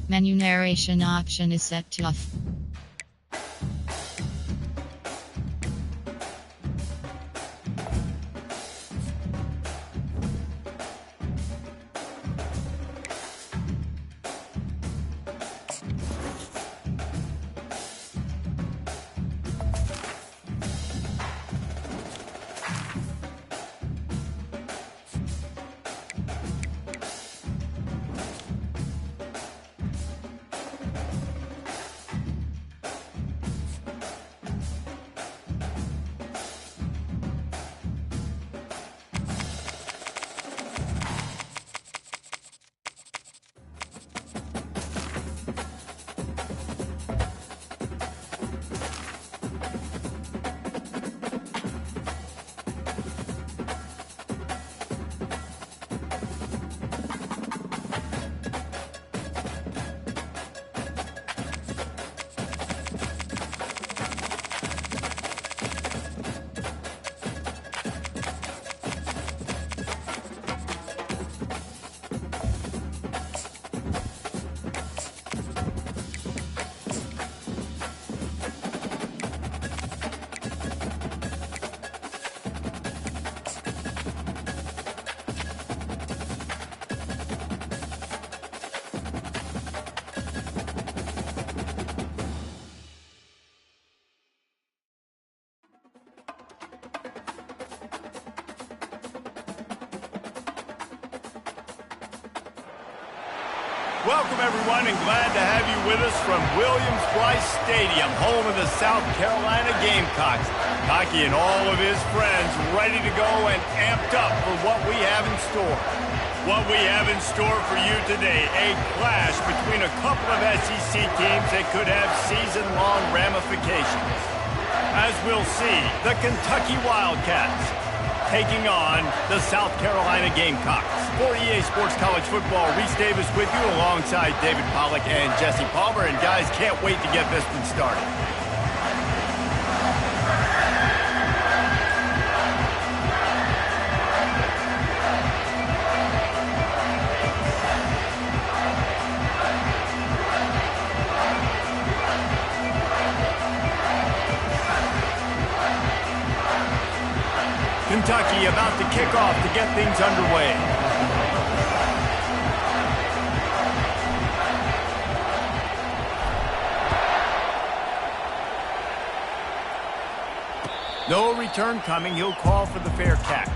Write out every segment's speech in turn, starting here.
Menu narration option is set to off. Welcome, everyone, and glad to have you with us from Williams-Brice Stadium, home of the South Carolina Gamecocks. Hockey and all of his friends ready to go and amped up for what we have in store. What we have in store for you today, a clash between a couple of SEC teams that could have season-long ramifications. As we'll see, the Kentucky Wildcats taking on the South Carolina Gamecocks. For EA Sports College Football, Reese Davis with you alongside David Pollack and Jesse Palmer. And guys, can't wait to get this one started. Kentucky about to kick off to get things underway. No return coming. He'll call for the fair catch.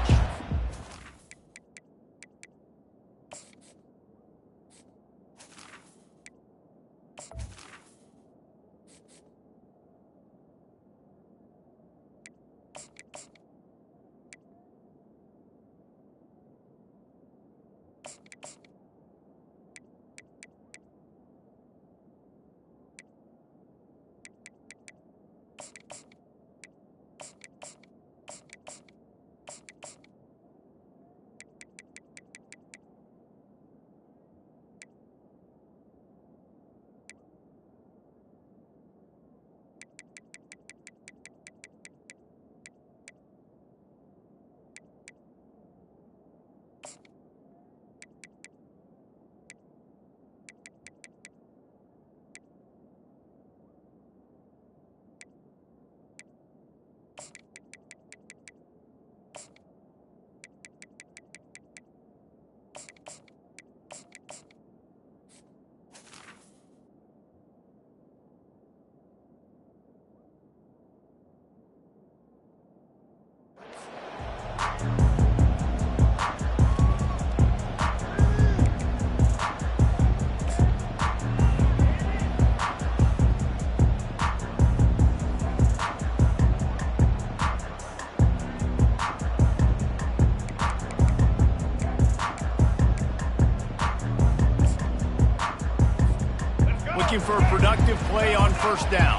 Looking for a productive play on first down.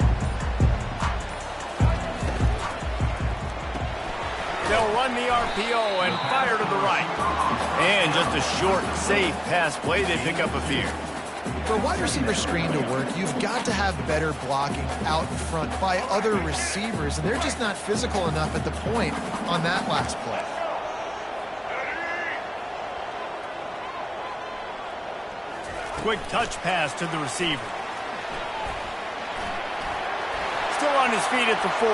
They'll run the RPO and fire to the right. And just a short, safe pass play, they pick up a few. For a wide receiver screen to work, you've got to have better blocking out in front by other receivers, and they're just not physical enough at the point on that last play. quick touch pass to the receiver. Still on his feet at the 40.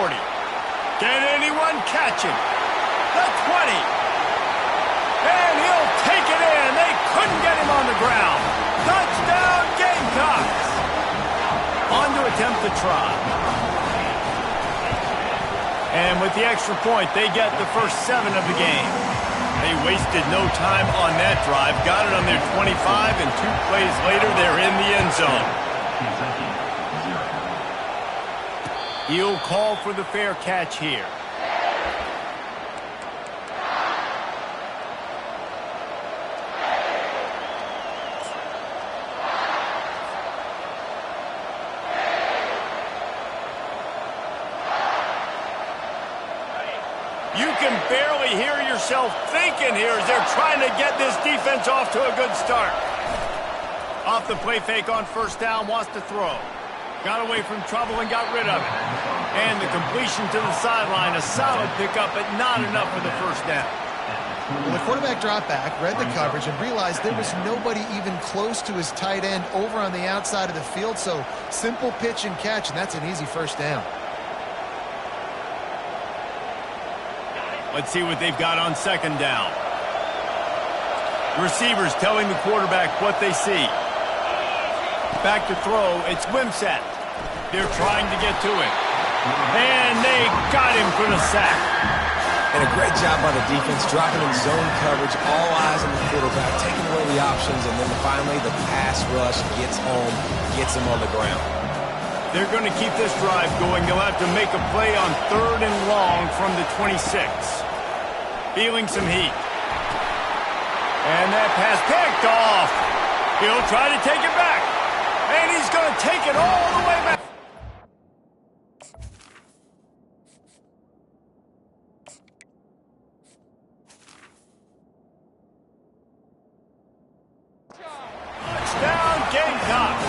Can anyone catch him? The 20. And he'll take it in. They couldn't get him on the ground. Touchdown, Gamecocks. On to attempt the try. And with the extra point, they get the first 7 of the game. They wasted no time on that drive. Got it on their 25, and 2 plays later, they're in the end zone. He'll call for the fair catch here. You can barely hear yourself thinking here as they're trying to get this defense off to a good start. Off the play fake on first down, wants to throw. Got away from trouble and got rid of it. And the completion to the sideline, a solid pickup, but not enough for the first down. Well, the quarterback dropped back, read the coverage, and realized there was nobody even close to his tight end over on the outside of the field, so simple pitch and catch, and that's an easy first down. Let's see what they've got on second down. Receivers telling the quarterback what they see. Back to throw, it's Wimsatt. They're trying to get to him. And they got him for the sack. And a great job by the defense, dropping in zone coverage, all eyes on the quarterback, taking away the options, and then finally the pass rush gets home, gets him on the ground. They're going to keep this drive going. They'll have to make a play on 3rd and long from the 26. Feeling some heat. And that pass picked off. He'll try to take it back. And he's going to take it all the way back. Touchdown, Gamecocks.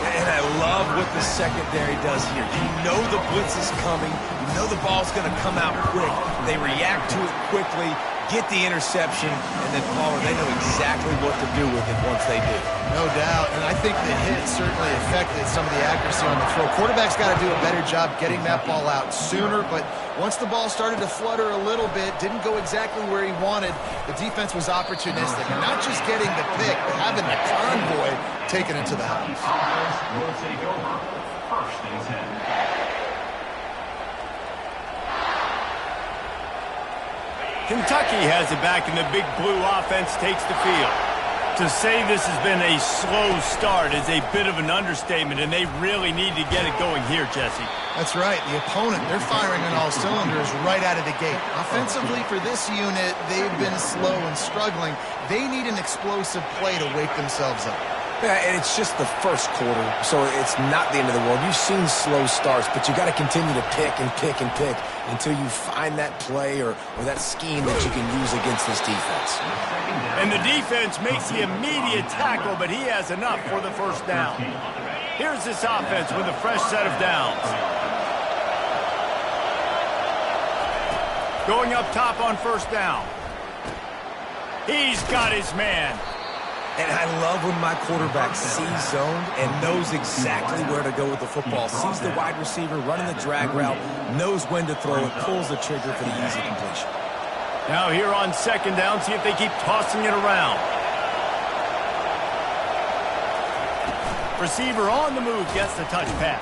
And I love what the secondary does here. You know the blitz is coming. You know the ball's going to come out quick. They react to it quickly, get the interception, and then, Paul, they know exactly what to do with it once they do. No doubt, and I think the hit certainly affected some of the accuracy on the throw. Quarterback's got to do a better job getting that ball out sooner, but once the ball started to flutter a little bit, didn't go exactly where he wanted, the defense was opportunistic. And not just getting the pick, but having the convoy taken into the house. Will take over. First and 10. Kentucky has it back, and the big blue offense takes the field. To say this has been a slow start is a bit of an understatement, and they really need to get it going here, Jesse. That's right. The opponent, they're firing on all cylinders right out of the gate. Offensively, for this unit, they've been slow and struggling. They need an explosive play to wake themselves up. Yeah, and it's just the first quarter, so it's not the end of the world. You've seen slow starts, but you got to continue to pick and pick and pick until you find that play or that scheme that you can use against this defense. And the defense makes the immediate tackle, but he has enough for the first down. Here's this offense with a fresh set of downs. Going up top on first down. He's got his man. And I love when my quarterback sees zoned and knows exactly where to go with the football. Sees the wide receiver running the drag route, knows when to throw it, pulls the trigger for the easy completion. Now here on second down, see if they keep tossing it around. Receiver on the move gets the touch pass.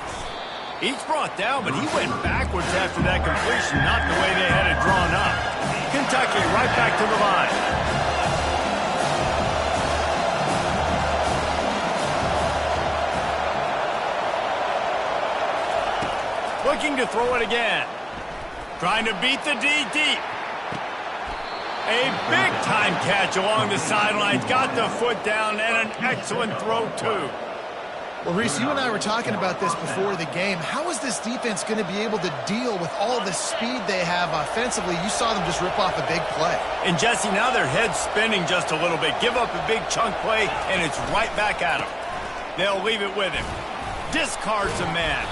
He's brought down, but he went backwards after that completion, not the way they had it drawn up. Kentucky right back to the line. Looking to throw it again. Trying to beat the D deep. A big-time catch along the sidelines. Got the foot down and an excellent throw, too. Well, Reese, you and I were talking about this before the game. How is this defense going to be able to deal with all the speed they have offensively? You saw them just rip off a big play. And, Jesse, now their head's spinning just a little bit. Give up a big chunk play, and it's right back at them. They'll leave it with him. Discards a man.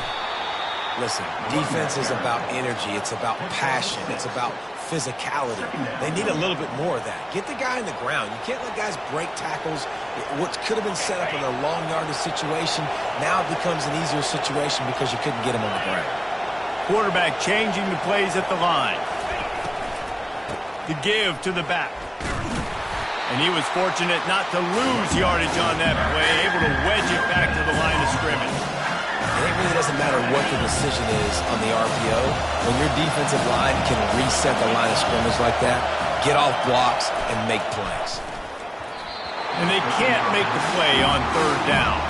Listen, defense is about energy. It's about passion. It's about physicality. They need a little bit more of that. Get the guy on the ground. You can't let guys break tackles. What could have been set up in a long yardage situation, now it becomes an easier situation because you couldn't get him on the ground. Quarterback changing the plays at the line. To give to the back. And he was fortunate not to lose yardage on that play, able to wedge it back to the line of scrimmage. It really doesn't matter what the decision is on the RPO. When your defensive line can reset the line of scrimmage like that, get off blocks and make plays. And they can't make the play on third down.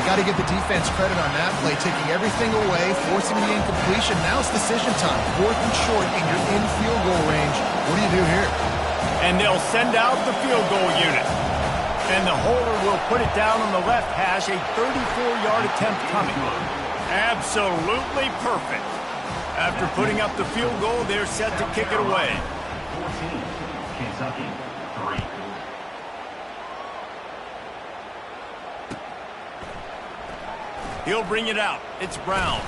Got to give the defense credit on that play, taking everything away, forcing the incompletion. Now it's decision time. 4th and short, and you're in field goal range. What do you do here? And they'll send out the field goal unit. And the holder will put it down on the left hash, a 34-yard attempt coming. Absolutely perfect. After putting up the field goal, they're set to kick it away. 14, Kentucky, 3. He'll bring it out. It's Brown.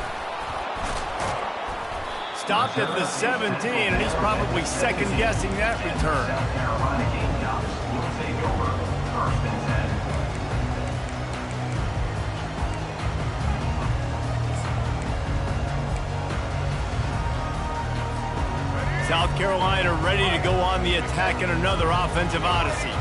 Stopped at the 17, and he's probably second-guessing that return. South Carolina Gamecocks will take over 1st and 10. South Carolina ready to go on the attack in another offensive odyssey.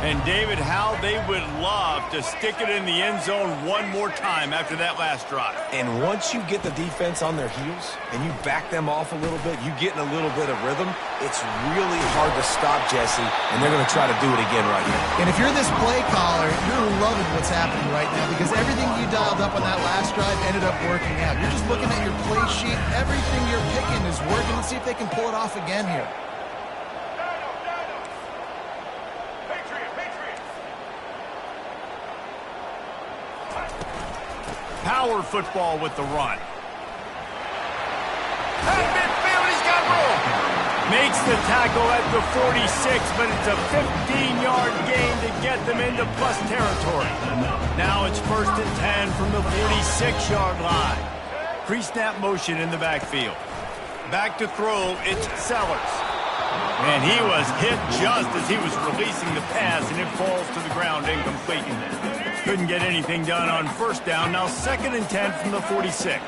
And David, how they would love to stick it in the end zone one more time after that last drive. And once you get the defense on their heels and you back them off a little bit, you get in a little bit of rhythm, it's really hard to stop, Jesse, and they're going to try to do it again right here. And if you're this play caller, you're loving what's happening right now because everything you dialed up on that last drive ended up working out. You're just looking at your play sheet. Everything you're picking is working. Let's see if they can pull it off again here. Power football with the run. At midfield, he's got room. Makes the tackle at the 46, but it's a 15-yard gain to get them into plus territory. Now it's 1st and 10 from the 46-yard line. Pre-snap motion in the backfield. Back to throw, it's Sellers. And he was hit just as he was releasing the pass, and it falls to the ground incomplete. Couldn't get anything done on 1st down. Now 2nd and 10 from the 46.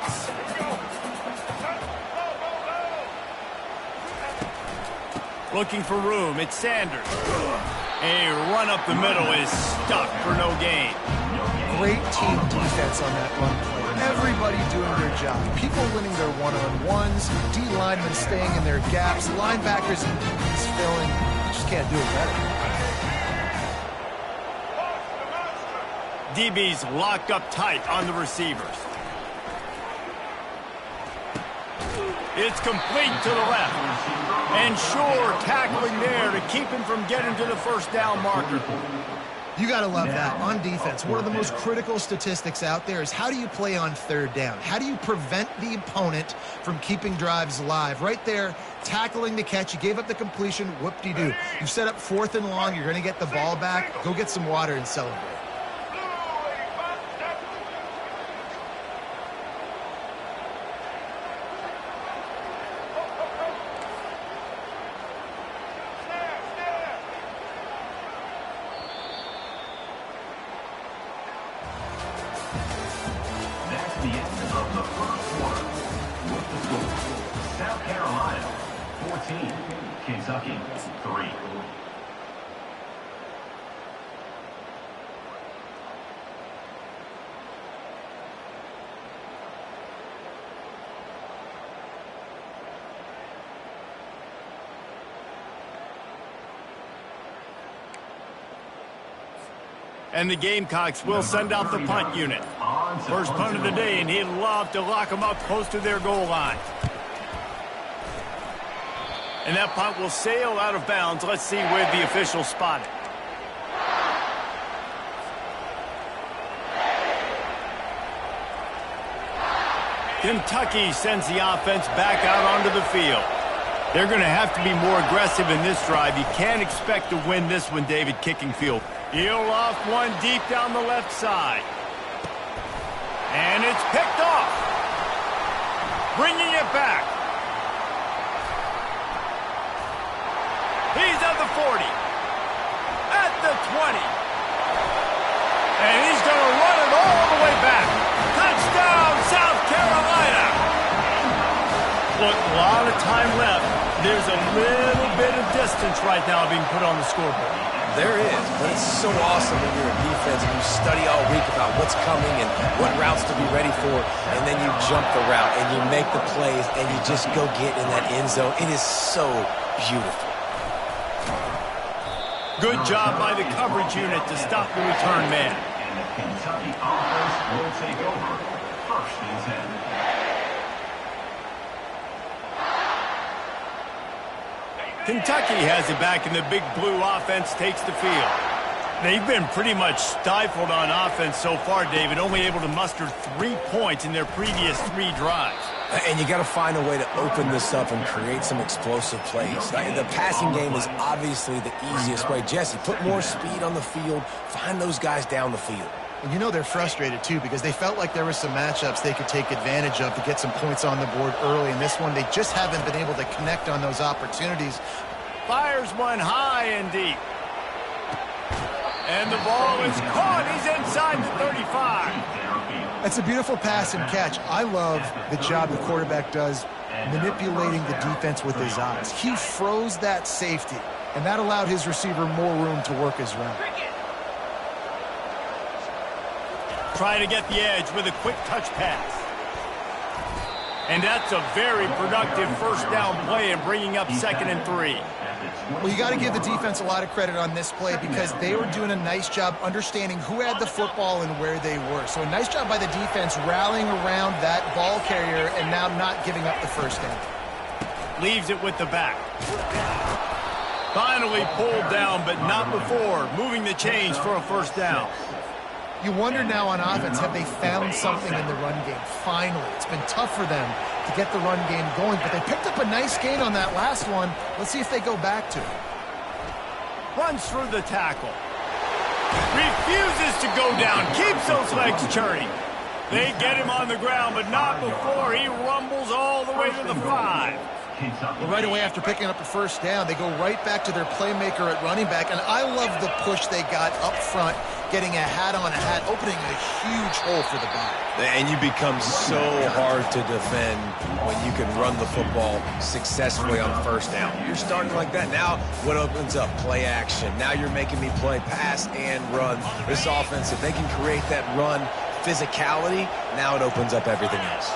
Looking for room. It's Sanders. A run up the middle is stuck for no gain. Great team defense on that run play. Everybody doing their job. People winning their one-on-ones, D-linemen staying in their gaps, linebackers and DBs filling. You just can't do it better. DB's locked up tight on the receivers. It's complete to the left. And Shore tackling there to keep him from getting to the 1st down marker. You got to love that. On defense, one of the most critical statistics out there is how do you play on 3rd down? How do you prevent the opponent from keeping drives alive? Right there, tackling the catch. You gave up the completion. Whoop-de-doo. You set up 4th and long. You're going to get the ball back. Go get some water and celebrate. The end of the 1st quarter with the score. South Carolina 14, Kentucky 3. And the Gamecocks will send out the punt unit. First punt of the day, and he'd love to lock them up close to their goal line. And that punt will sail out of bounds. Let's see where the officials spot it. Kentucky sends the offense back out onto the field. They're going to have to be more aggressive in this drive. You can't expect to win this one, David, kicking field. He'll off one deep down the left side. And it's picked off. bringing it back. He's at the 40, at the 20, and he's going to run it all the way back. Touchdown, South Carolina. Look, a lot of time left. There's a little bit of distance right now being put on the scoreboard. There is, but it's so awesome when you're a defense and you study all week about what's coming and what routes to be ready for, and then you jump the route and you make the plays and you just go get in that end zone. It is so beautiful. Good job by the coverage unit to stop the return man. And the Kentucky offense will take over. 1st and 10. Kentucky has it back, and the Big Blue offense takes the field. They've been pretty much stifled on offense so far, David, only able to muster 3 points in their previous 3 drives. And you got to find a way to open this up and create some explosive plays. The passing game is obviously the easiest way. Jesse, put more speed on the field, find those guys down the field. And you know they're frustrated, too, because they felt like there were some matchups they could take advantage of to get some points on the board early. In this one, they just haven't been able to connect on those opportunities. Fires one high and deep. And the ball is caught. He's inside the 35. That's a beautiful pass and catch. I love the job the quarterback does manipulating the defense with his eyes. He froze that safety, and that allowed his receiver more room to work his route. Try to get the edge with a quick touch pass. And that's a very productive 1st down play and bringing up 2nd and 3. Well, you got to give the defense a lot of credit on this play because they were doing a nice job understanding who had the football and where they were. So a nice job by the defense rallying around that ball carrier and now not giving up the 1st down. Leaves it with the back. Finally pulled down, but not before moving the chains for a 1st down. You wonder now on offense, have they found something in the run game? Finally. It's been tough for them to get the run game going, but they picked up a nice gain on that last one. Let's see if they go back to it. Runs through the tackle. Refuses to go down. Keeps those legs churning. They get him on the ground, but not before he rumbles all the way to the 5. Well, right away after picking up the 1st down, they go right back to their playmaker at running back, and I love the push they got up front, getting a hat on a hat, opening a huge hole for the back. And you become so hard to defend when you can run the football successfully on 1st down. You're starting like that. Now what opens up? Play action. Now you're making me play pass and run. This offense, if they can create that run physicality, now it opens up everything else.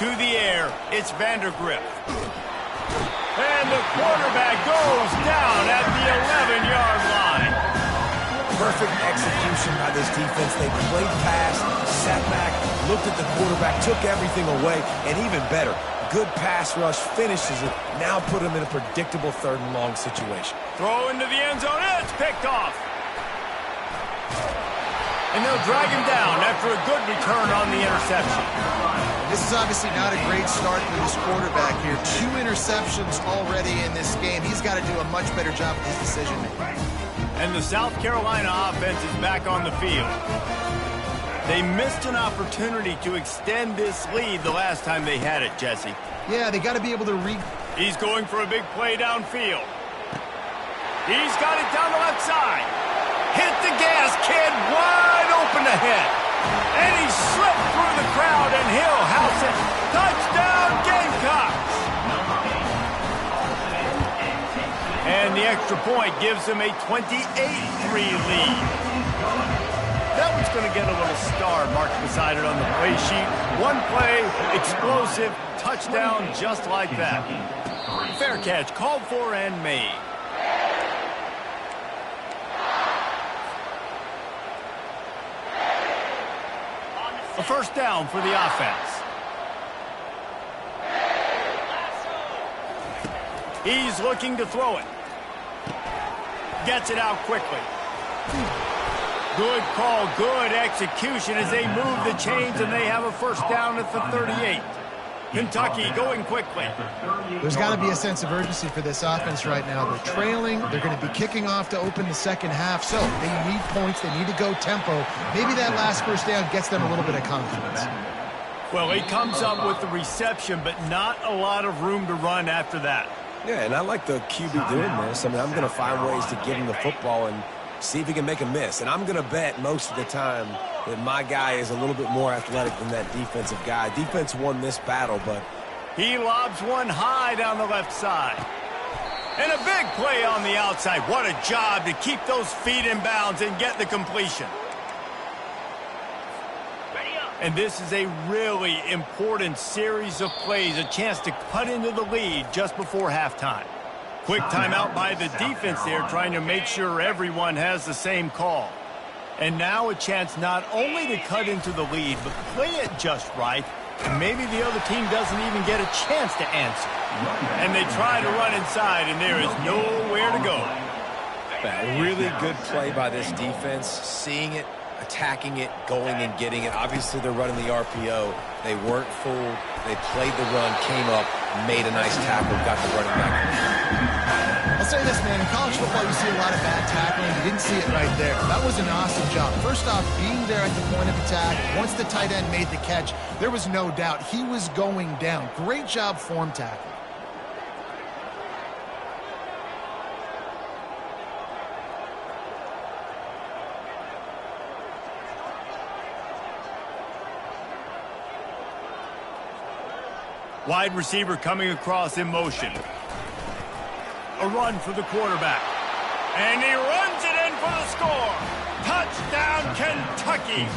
To the air, it's Vandergrift. And the quarterback goes down at the 11-yard line. Perfect execution by this defense. They played pass, sat back, looked at the quarterback, took everything away, and even better, good pass rush, finishes it, now put him in a predictable 3rd and long situation. Throw into the end zone, it's picked off. And they'll drag him down after a good return on the interception. This is obviously not a great start for this quarterback here. 2 interceptions already in this game. He's got to do a much better job with his decision-making. And the South Carolina offense is back on the field. They missed an opportunity to extend this lead the last time they had it, Jesse. Yeah, they got to be able to He's going for a big play downfield. He's got it down the left side. Hit the gas, kid, wide open ahead. And he slipped through the crowd, and he'll house it. Touchdown, Gamecocks! And the extra point gives him a 28-3 lead. That one's going to get a little star marked beside it on the play sheet. One play, explosive, touchdown just like that. Fair catch, called for and made. A 1st down for the offense. He's looking to throw it. Gets it out quickly. Good call, good execution as they move the chains and they have a 1st down at the 38. Kentucky going quickly. There's got to be a sense of urgency for this offense right now. They're trailing. They're going to be kicking off to open the 2nd half. So they need points. They need to go tempo. Maybe that last 1st down gets them a little bit of confidence. Well, he comes up with the reception, but not a lot of room to run after that. Yeah, and I like the QB doing this. I mean, I'm going to find ways to give him the football and see if he can make a miss. And I'm going to bet most of the time that my guy is a little bit more athletic than that defensive guy. Defense won this battle, but he lobs one high down the left side. And a big play on the outside. What a job to keep those feet in bounds and get the completion. And this is a really important series of plays, a chance to cut into the lead just before halftime. Quick timeout by the defense there, trying to make sure everyone has the same call. And now a chance not only to cut into the lead, but play it just right. And maybe the other team doesn't even get a chance to answer. And they try to run inside, and there is nowhere to go. a really good play by this defense, seeing it, attacking it, going and getting it. Obviously, they're running the RPO. They weren't fooled. They played the run, came up, made a nice tackle, got the running back. I'll say this, man. In college football, you see a lot of bad tackling. You didn't see it right there. That was an awesome job. First off, being there at the point of attack. Once the tight end made the catch, there was no doubt he was going down. Great job form tackling. Wide receiver coming across in motion. A run for the quarterback. And he runs it in for the score. Touchdown, Kentucky.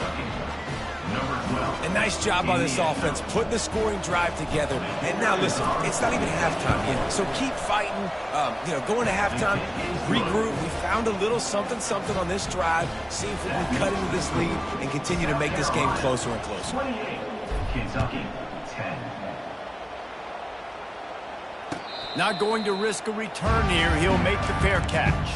A nice job by this offense, putting the scoring drive together. And now listen, it's not even halftime yet. So keep fighting, going to halftime, regroup. We found a little something on this drive. See if we can cut into this lead and continue to make this game closer and closer. 28, Kentucky, 10. Not going to risk a return here. He'll make the fair catch.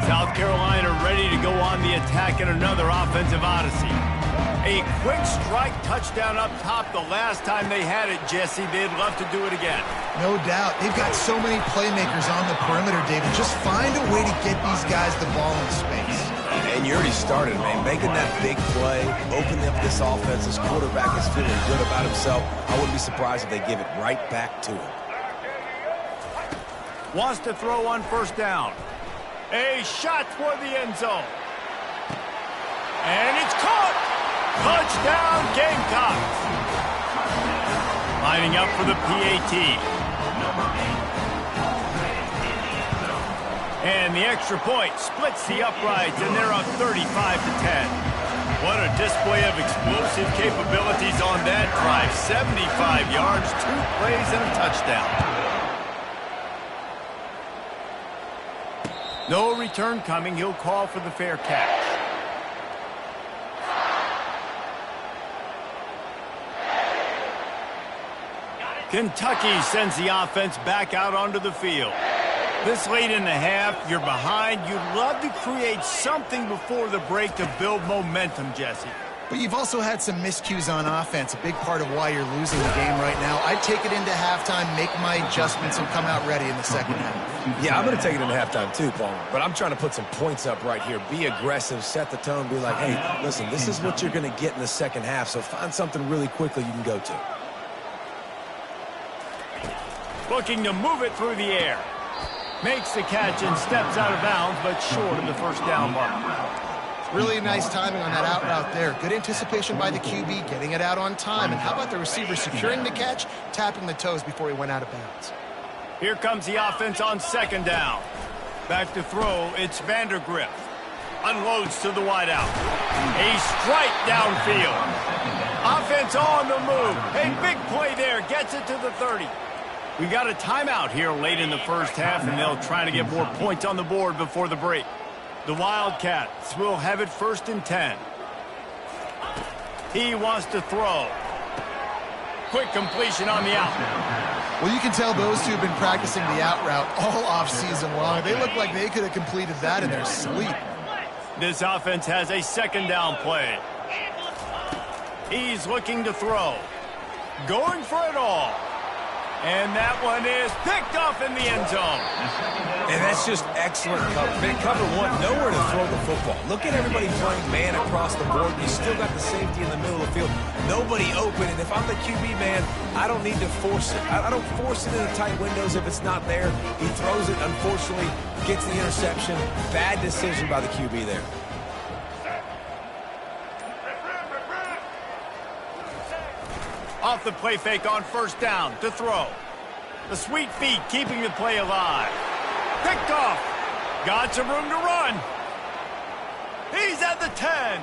South Carolina ready to go on the attack in another offensive odyssey. A quick strike touchdown up top the last time they had it, Jesse. They'd love to do it again. No doubt. They've got so many playmakers on the perimeter, David. Just find a way to get these guys the ball in space. And you already started, man. Making that big play, opening up this offense. This quarterback is feeling good about himself. I wouldn't be surprised if they give it right back to him. Wants to throw on first down. A shot toward the end zone. And it's caught! Touchdown, Gamecocks! Lining up for the PAT. And the extra point splits the uprights, and they're up 35-10. What a display of explosive capabilities on that drive. 75 yards, 2 plays, and a touchdown. No return coming. He'll call for the fair catch. Kentucky sends the offense back out onto the field. This late in the half, you're behind. You'd love to create something before the break to build momentum, Jesse. But you've also had some miscues on offense, a big part of why you're losing the game right now. I'd take it into halftime, make my adjustments, and come out ready in the second half. Yeah, I'm going to take it into halftime too, Paul. But I'm trying to put some points up right here. Be aggressive, set the tone, be like, hey, listen, this is what you're going to get in the second half, so find something really quickly you can go to. Looking to move it through the air. Makes the catch and steps out of bounds, but short of the first down mark. Really nice timing on that out route there. Good anticipation by the QB, getting it out on time. And how about the receiver securing the catch, tapping the toes before he went out of bounds? Here comes the offense on second down. Back to throw, it's Vandergrift. Unloads to the wideout. A strike downfield. Offense on the move. A big play there, gets it to the 30. We got a timeout here late in the first half, and they'll try to get more points on the board before the break. The Wildcats will have it 1st and 10. He wants to throw. Quick completion on the out. Well, you can tell those two have been practicing the out route all off-season long. They look like they could have completed that in their sleep. This offense has a second down play. He's looking to throw. Going for it all. And that one is picked off in the end zone. And that's just excellent cover. Man, cover one, nowhere to throw the football. Look at everybody playing man across the board. You still got the safety in the middle of the field. Nobody open. And if I'm the QB, man, I don't need to force it. I don't force it into tight windows if it's not there. He throws it, unfortunately, gets the interception. Bad decision by the QB there. Off the play fake on first down to throw. The sweet feet keeping the play alive. Picked off. Got some room to run. He's at the 10.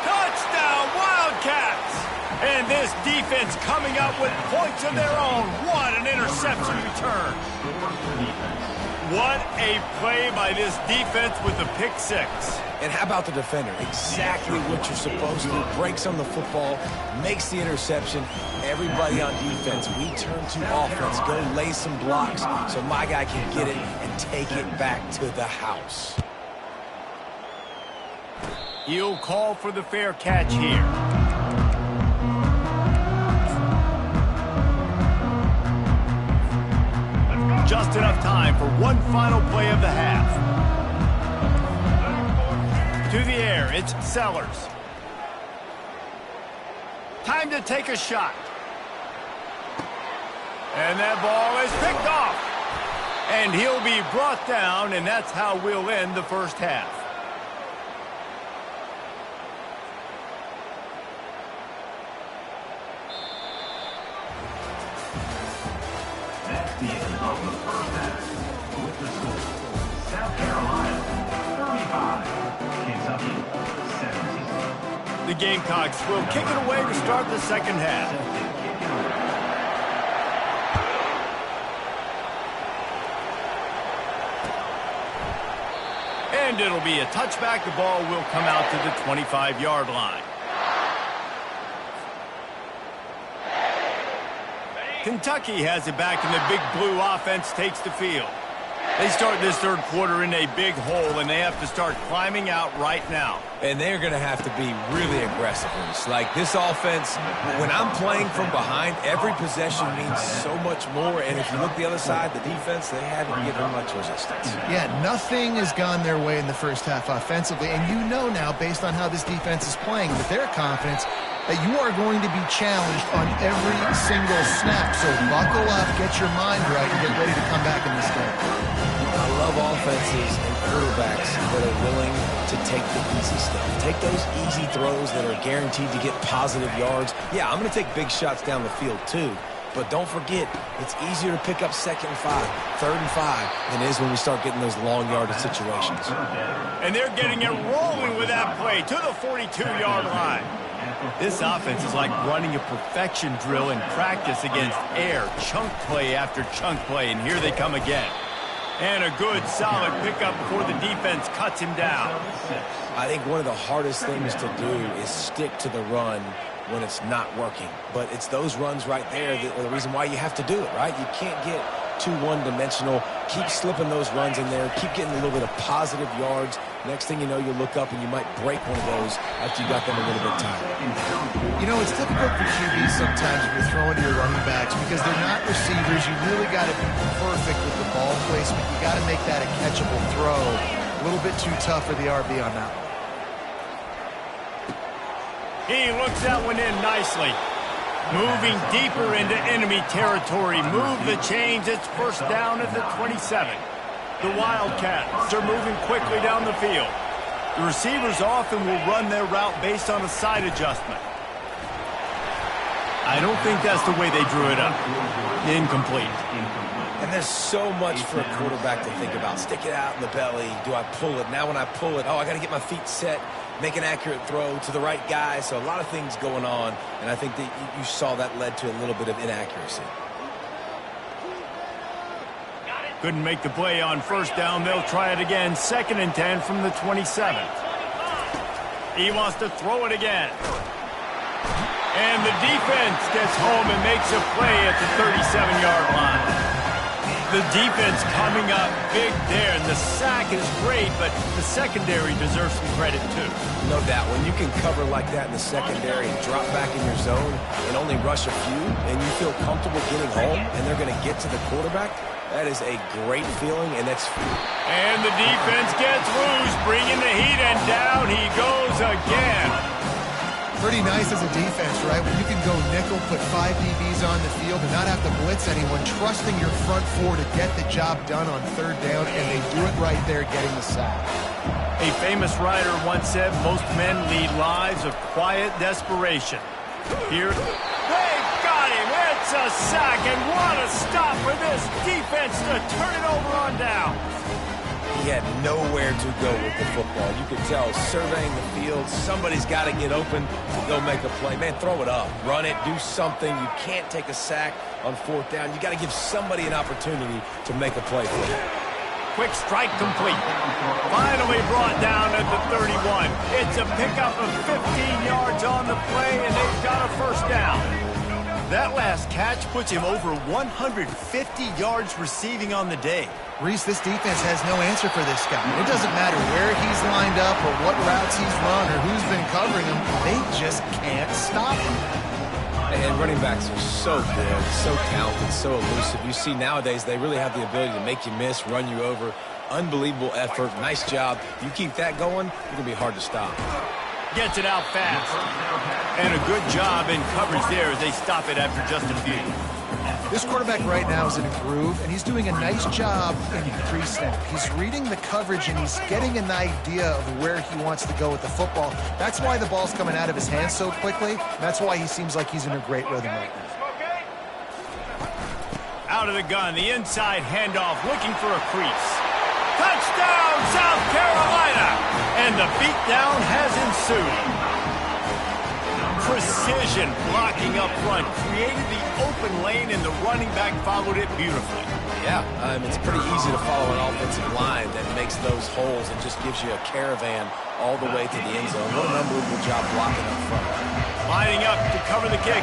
Touchdown, Wildcats. And this defense coming up with points of their own. What an interception return. What a play by this defense with the pick six. And how about the defender? Exactly what you're supposed to. Breaks on the football, makes the interception. Everybody on defense, we turn to offense. Go lay some blocks so my guy can get it and take it back to the house. He'll call for the fair catch here. Just enough time for one final play of the half. To the air, it's Sellers. Time to take a shot. And that ball is picked off. And he'll be brought down, and that's how we'll end the first half. That's the end of the first half. With the score, South Carolina 35, Kentucky 17. The Gamecocks will kick it away to start the second half. And it'll be a touchback. The ball will come out to the 25-yard line. Kentucky has it back, and the Big Blue offense takes the field. They start this third quarter in a big hole, and they have to start climbing out right now. And they're going to have to be really aggressive in this. Like this offense, when I'm playing from behind, every possession means so much more. And if you look the other side, the defense, they haven't given much resistance. Yeah, nothing has gone their way in the first half offensively. And you know now, based on how this defense is playing, with their confidence, that you are going to be challenged on every single snap. So buckle up, get your mind right, and get ready to come back in this game. I love offenses and quarterbacks that are willing to take the easy stuff. Take those easy throws that are guaranteed to get positive yards. Yeah, I'm going to take big shots down the field too. But don't forget, it's easier to pick up 2nd and 5, 3rd and 5 than it is when we start getting those long yardage situations. And they're getting it rolling with that play to the 42-yard line. This offense is like running a perfection drill in practice against air, chunk play after chunk play, and here they come again. And a good, solid pickup before the defense cuts him down. I think one of the hardest things to do is stick to the run when it's not working. But it's those runs right there that are the reason why you have to do it, right? You can't get too one-dimensional. Keep slipping those runs in there. Keep getting a little bit of positive yards. Next thing you know, you'll look up and you might break one of those after you got them a little bit tired. You know, it's difficult for QBs sometimes when you're throwing to your running backs because they're not receivers. You really got to be perfect with the ball placement. You got to make that a catchable throw. A little bit too tough for the RB on that one. He looks that one in nicely. Moving deeper into enemy territory. Move the chains. It's first down at the 27. The Wildcats are moving quickly down the field. The receivers often will run their route based on a side adjustment. I don't think that's the way they drew it up. Incomplete. And there's so much for a quarterback to think about. Stick it out in the belly. Do I pull it? Now when I pull it, I got to get my feet set, make an accurate throw to the right guy. So a lot of things going on, and I think that you saw that led to a little bit of inaccuracy. Couldn't make the play on first down. They'll try it again. 2nd and 10 from the 27. He wants to throw it again. And the defense gets home and makes a play at the 37-yard line. The defense coming up big there, and the sack is great, but the secondary deserves some credit too. No doubt, when you can cover like that in the secondary and drop back in your zone and only rush a few, and you feel comfortable getting home, and they're going to get to the quarterback, that is a great feeling, and that's... And the defense gets loose, bringing the heat, and down he goes again. Pretty nice as a defense, right? When you can go nickel, put 5 DBs on the field and not have to blitz anyone, trusting your front four to get the job done on third down, and they do it right there, getting the sack. A famous writer once said, most men lead lives of quiet desperation. Here, they've got him. It's a sack, and what a stop for this defense to turn it over on down. He had nowhere to go with the football. You could tell, surveying the field, somebody's got to get open to go make a play. Man, throw it up, run it, do something. You can't take a sack on fourth down. You got to give somebody an opportunity to make a play for you. Quick strike complete. Finally brought down at the 31. It's a pickup of 15 yards on the play, and they've got a first down. That last catch puts him over 150 yards receiving on the day. Reese, this defense has no answer for this guy. It doesn't matter where he's lined up or what routes he's run or who's been covering him. They just can't stop him. And running backs are so good, so talented, so elusive. You see nowadays they really have the ability to make you miss, run you over. Unbelievable effort. Nice job. You keep that going, you're going to be hard to stop. Gets it out fast. And a good job in coverage there as they stop it after just a few. This quarterback right now is in a groove, and he's doing a nice job in pre-snap. He's reading the coverage, and he's getting an idea of where he wants to go with the football. That's why the ball's coming out of his hands so quickly. That's why he seems like he's in a great rhythm right now. Out of the gun, the inside handoff, looking for a crease. Touchdown, South Carolina! And the beatdown has ensued. Precision blocking up front, created the open lane, and the running back followed it beautifully. Yeah, it's pretty easy to follow an offensive line that makes those holes and just gives you a caravan all the way to the end zone. What an unbelievable job blocking up front. Lining up to cover the kick.